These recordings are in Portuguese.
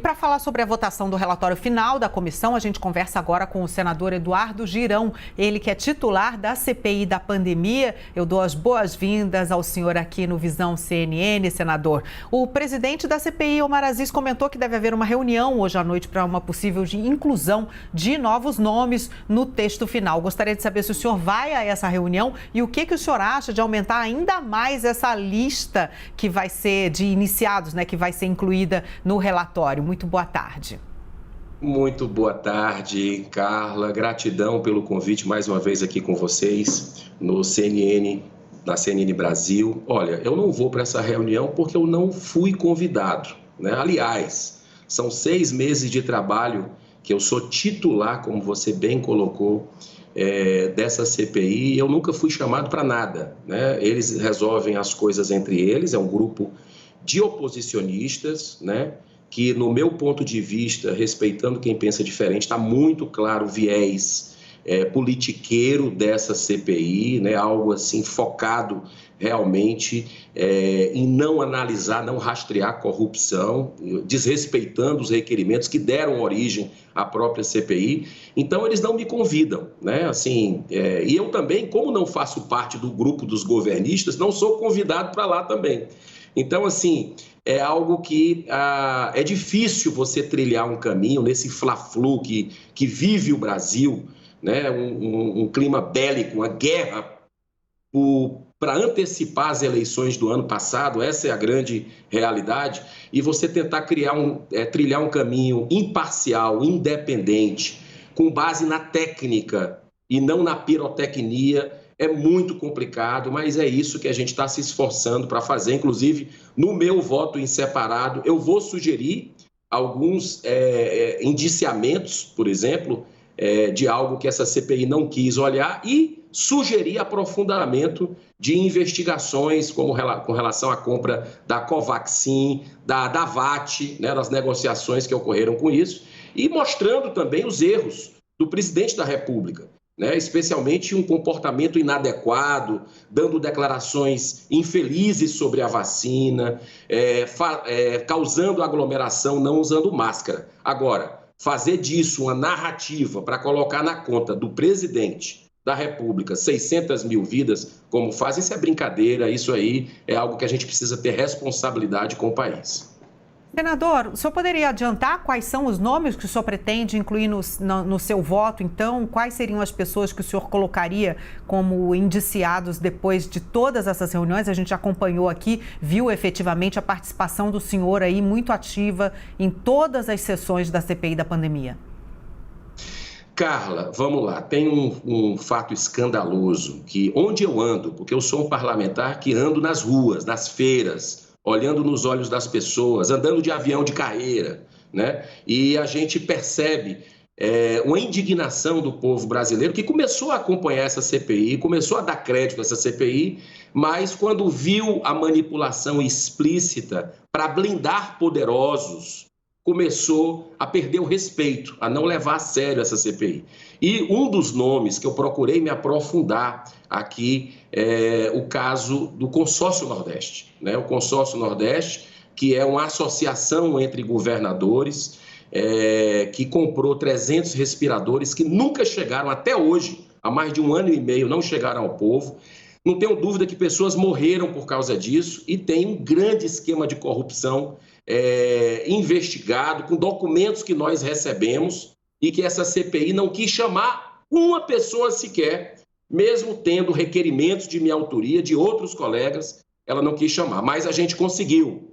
para falar sobre a votação do relatório final da comissão, a gente conversa agora com o senador Eduardo Girão, ele que é titular da CPI da pandemia. Eu dou as boas-vindas ao senhor aqui no Visão CNN, senador. O presidente da CPI, Omar Aziz, comentou que deve haver uma reunião hoje à noite para uma possível inclusão de novos nomes no texto final. Gostaria de saber se o senhor vai a essa reunião e o que o senhor acha de aumentar ainda mais essa lista que vai ser de iniciados, né, que vai ser incluída no relatório. Muito boa tarde. Muito boa tarde, Carla. Gratidão pelo convite mais uma vez aqui com vocês no CNN, na CNN Brasil. Olha, eu não vou para essa reunião porque eu não fui convidado, né? Aliás, são 6 meses de trabalho que eu sou titular, como você bem colocou, dessa CPI, e eu nunca fui chamado para nada, né? Eles resolvem as coisas entre eles, é um grupo de oposicionistas, né? Que, no meu ponto de vista, respeitando quem pensa diferente, está muito claro o viés politiqueiro dessa CPI, né? Algo assim focado realmente em não analisar, não rastrear corrupção, desrespeitando os requerimentos que deram origem à própria CPI. Então, eles não me convidam, né? Assim, e eu também, como não faço parte do grupo dos governistas, não sou convidado para lá também. Então, assim, é algo que é difícil você trilhar um caminho nesse fla-flu que vive o Brasil, né? Um clima bélico, uma guerra para antecipar as eleições do ano passado. Essa é a grande realidade. E você tentar trilhar um caminho imparcial, independente, com base na técnica e não na pirotecnia, é muito complicado, mas é isso que a gente está se esforçando para fazer. Inclusive, no meu voto em separado, eu vou sugerir alguns indiciamentos, por exemplo, de algo que essa CPI não quis olhar, e sugerir aprofundamento de investigações com relação à compra da Covaxin, da VAT, né, das negociações que ocorreram com isso, e mostrando também os erros do presidente da República, né, especialmente um comportamento inadequado, dando declarações infelizes sobre a vacina, causando aglomeração, não usando máscara. Agora, fazer disso uma narrativa para colocar na conta do presidente da República 600 mil vidas, como faz, isso é brincadeira, isso aí é algo que a gente precisa ter responsabilidade com o país. Senador, o senhor poderia adiantar quais são os nomes que o senhor pretende incluir no seu voto? Então, quais seriam as pessoas que o senhor colocaria como indiciados depois de todas essas reuniões? A gente acompanhou aqui, viu efetivamente a participação do senhor aí muito ativa em todas as sessões da CPI da pandemia. Carla, vamos lá, tem um fato escandaloso que onde eu ando, porque eu sou um parlamentar que ando nas ruas, nas feiras, olhando nos olhos das pessoas, andando de avião de carreira, né? E a gente percebe uma indignação do povo brasileiro que começou a acompanhar essa CPI, começou a dar crédito a essa CPI, mas quando viu a manipulação explícita para blindar poderosos, começou a perder o respeito, a não levar a sério essa CPI. E um dos nomes que eu procurei me aprofundar aqui é o caso do Consórcio Nordeste, né? O Consórcio Nordeste, que é uma associação entre governadores, que comprou 300 respiradores que nunca chegaram até hoje, há mais de 1 ano e meio, não chegaram ao povo. Não tenho dúvida que pessoas morreram por causa disso e tem um grande esquema de corrupção investigado, com documentos que nós recebemos e que essa CPI não quis chamar uma pessoa sequer, mesmo tendo requerimentos de minha autoria, de outros colegas, ela não quis chamar. Mas a gente conseguiu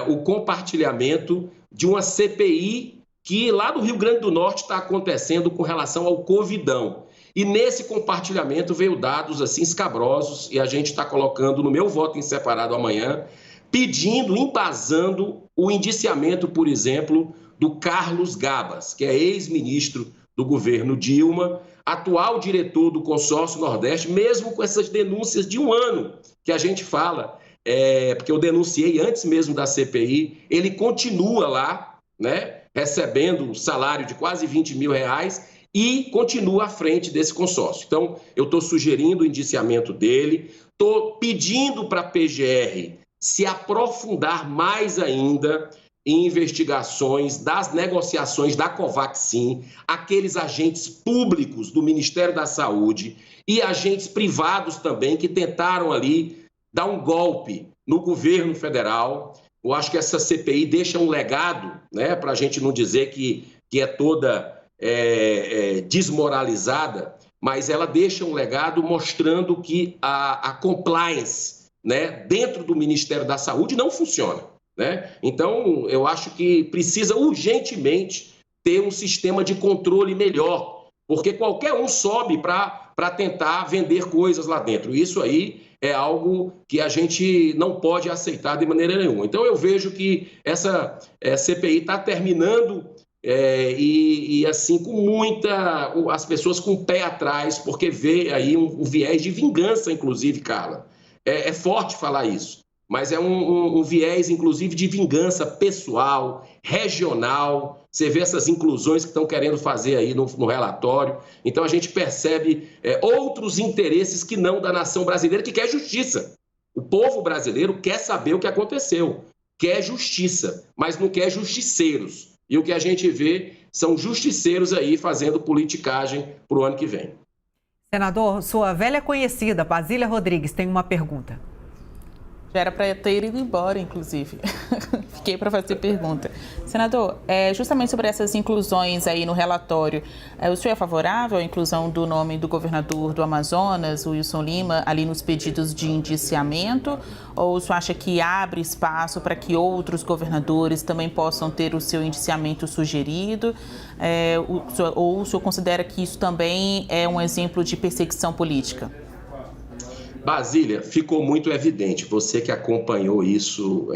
o compartilhamento de uma CPI que lá do Rio Grande do Norte está acontecendo com relação ao Covidão. E nesse compartilhamento veio dados assim escabrosos e a gente está colocando no meu voto em separado amanhã, pedindo, embasando o indiciamento, por exemplo, do Carlos Gabas, que é ex-ministro do governo Dilma, atual diretor do Consórcio Nordeste, mesmo com essas denúncias de 1 ano que a gente fala, porque eu denunciei antes mesmo da CPI, ele continua lá, né, recebendo um salário de quase 20 mil reais e continua à frente desse consórcio. Então, eu estou sugerindo o indiciamento dele, estou pedindo para a PGR se aprofundar mais ainda em investigações das negociações da Covaxin, aqueles agentes públicos do Ministério da Saúde e agentes privados também que tentaram ali dar um golpe no governo federal. Eu acho que essa CPI deixa um legado, né, para a gente não dizer que é toda desmoralizada, mas ela deixa um legado mostrando que a compliance, né, dentro do Ministério da Saúde não funciona. Né? Então, eu acho que precisa urgentemente ter um sistema de controle melhor, porque qualquer um sobe para tentar vender coisas lá dentro. Isso aí é algo que a gente não pode aceitar de maneira nenhuma. Então, eu vejo que essa CPI está terminando e assim, com as pessoas com o pé atrás, porque vê aí um viés de vingança, inclusive, Carla. É forte falar isso. Mas é um viés, inclusive, de vingança pessoal, regional. Você vê essas inclusões que estão querendo fazer aí no relatório. Então, a gente percebe outros interesses que não da nação brasileira, que quer justiça. O povo brasileiro quer saber o que aconteceu, quer justiça, mas não quer justiceiros. E o que a gente vê são justiceiros aí fazendo politicagem para o ano que vem. Senador, sua velha conhecida, Basília Rodrigues, tem uma pergunta. Já era para ter ido embora, inclusive. Fiquei para fazer pergunta. Senador, justamente sobre essas inclusões aí no relatório, o senhor é favorável à inclusão do nome do governador do Amazonas, o Wilson Lima, ali nos pedidos de indiciamento? Ou o senhor acha que abre espaço para que outros governadores também possam ter o seu indiciamento sugerido? Ou o senhor considera que isso também é um exemplo de perseguição política? Basília, ficou muito evidente, você que acompanhou isso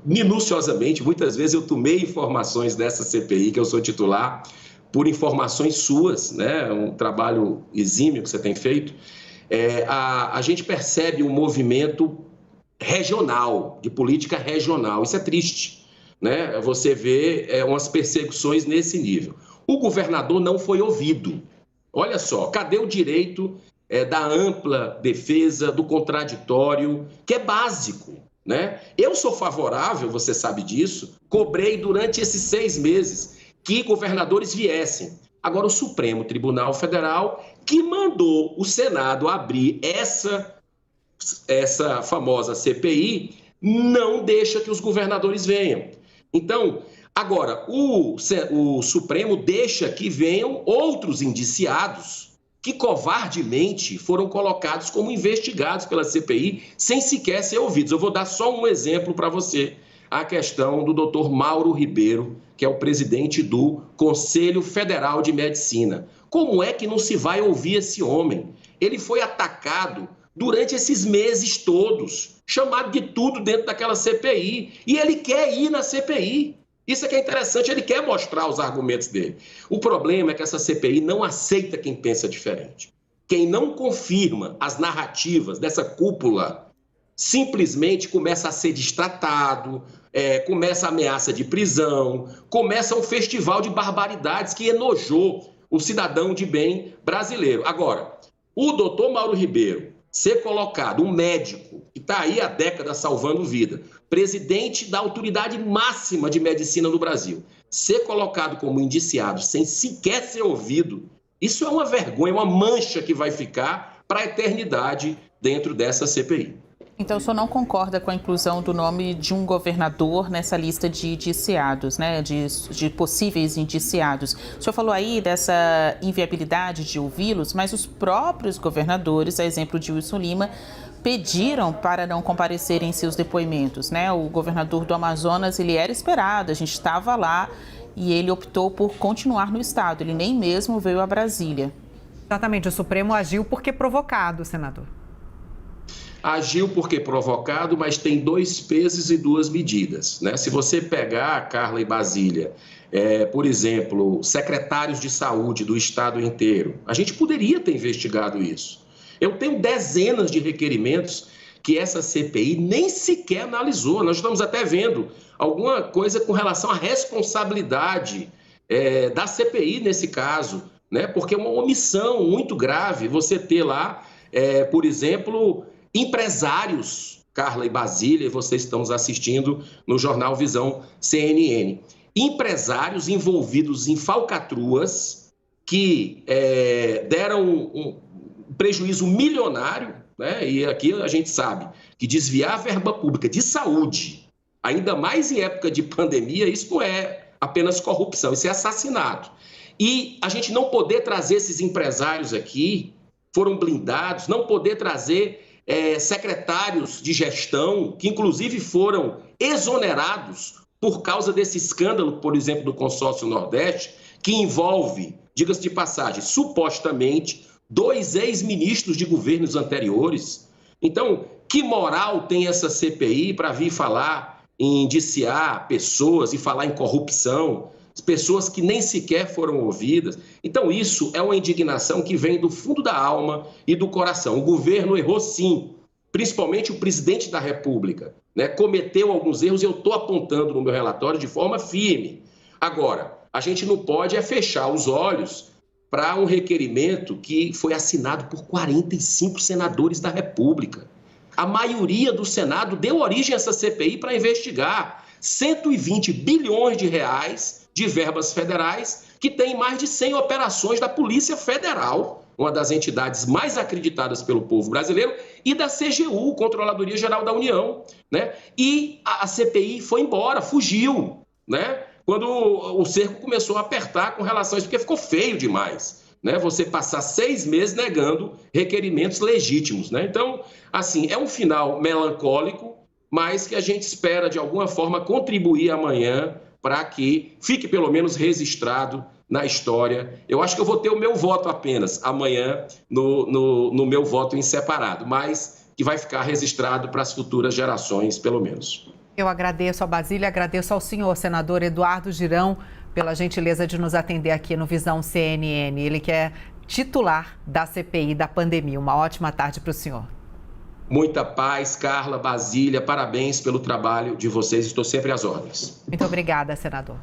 minuciosamente, muitas vezes eu tomei informações dessa CPI, que eu sou titular, por informações suas, né? Um trabalho exímio que você tem feito. A gente percebe um movimento regional, de política regional, isso é triste, né? Você vê umas perseguições nesse nível. O governador não foi ouvido. Olha só, cadê o direito da ampla defesa, do contraditório, que é básico, né? Eu sou favorável, você sabe disso, cobrei durante esses 6 meses que governadores viessem. Agora, o Supremo Tribunal Federal, que mandou o Senado abrir essa famosa CPI, não deixa que os governadores venham. Então, agora, o Supremo deixa que venham outros indiciados que covardemente foram colocados como investigados pela CPI sem sequer ser ouvidos. Eu vou dar só um exemplo para você. A questão do Dr. Mauro Ribeiro, que é o presidente do Conselho Federal de Medicina. Como é que não se vai ouvir esse homem? Ele foi atacado durante esses meses todos, chamado de tudo dentro daquela CPI, e ele quer ir na CPI. Isso é que é interessante, ele quer mostrar os argumentos dele. O problema é que essa CPI não aceita quem pensa diferente. Quem não confirma as narrativas dessa cúpula simplesmente começa a ser destratado, começa a ameaça de prisão, começa um festival de barbaridades que enojou o cidadão de bem brasileiro. Agora, o doutor Mauro Ribeiro ser colocado, um médico que está aí há décadas salvando vida, presidente da autoridade máxima de medicina no Brasil, ser colocado como indiciado sem sequer ser ouvido, isso é uma vergonha, uma mancha que vai ficar para a eternidade dentro dessa CPI. Então, o senhor não concorda com a inclusão do nome de um governador nessa lista de indiciados, né? De possíveis indiciados. O senhor falou aí dessa inviabilidade de ouvi-los, mas os próprios governadores, a exemplo de Wilson Lima, pediram para não comparecerem em seus depoimentos, né? O governador do Amazonas, ele era esperado, a gente estava lá e ele optou por continuar no estado. Ele nem mesmo veio a Brasília. Exatamente, o Supremo agiu porque provocado, senador. Agiu porque provocado, mas tem 2 pesos e 2 medidas, né? Se você pegar, Carla e Basília, por exemplo, secretários de saúde do estado inteiro, a gente poderia ter investigado isso. Eu tenho dezenas de requerimentos que essa CPI nem sequer analisou. Nós estamos até vendo alguma coisa com relação à responsabilidade da CPI nesse caso, né? Porque é uma omissão muito grave você ter lá, por exemplo, empresários Carla e Basília, e vocês estão nos assistindo no Jornal Visão CNN. Empresários envolvidos em falcatruas que deram um prejuízo milionário, né? E aqui a gente sabe que desviar a verba pública de saúde, ainda mais em época de pandemia, isso não é apenas corrupção, isso é assassinato. E a gente não poder trazer esses empresários aqui, foram blindados, não poder trazer secretários de gestão, que inclusive foram exonerados por causa desse escândalo, por exemplo, do Consórcio Nordeste, que envolve, diga-se de passagem, supostamente 2 ex-ministros de governos anteriores. Então, que moral tem essa CPI para vir falar em indiciar pessoas e falar em corrupção, pessoas que nem sequer foram ouvidas? Então, isso é uma indignação que vem do fundo da alma e do coração. O governo errou sim, principalmente o presidente da República, né? Cometeu alguns erros e eu estou apontando no meu relatório de forma firme. Agora, a gente não pode fechar os olhos para um requerimento que foi assinado por 45 senadores da República. A maioria do Senado deu origem a essa CPI para investigar 120 bilhões de reais de verbas federais, que tem mais de 100 operações da Polícia Federal, uma das entidades mais acreditadas pelo povo brasileiro, e da CGU, Controladoria Geral da União, né? E a CPI foi embora, fugiu, né? Quando o cerco começou a apertar com relação a isso, porque ficou feio demais, né? Você passar 6 meses negando requerimentos legítimos, né? Então, assim, é um final melancólico, mas que a gente espera, de alguma forma, contribuir amanhã para que fique, pelo menos, registrado na história. Eu acho que eu vou ter o meu voto apenas amanhã no meu voto em separado, mas que vai ficar registrado para as futuras gerações, pelo menos. Eu agradeço a Basília, agradeço ao senhor, senador Eduardo Girão, pela gentileza de nos atender aqui no Visão CNN. Ele que é titular da CPI da pandemia. Uma ótima tarde para o senhor. Muita paz, Carla, Basília, parabéns pelo trabalho de vocês, estou sempre às ordens. Muito obrigada, senador.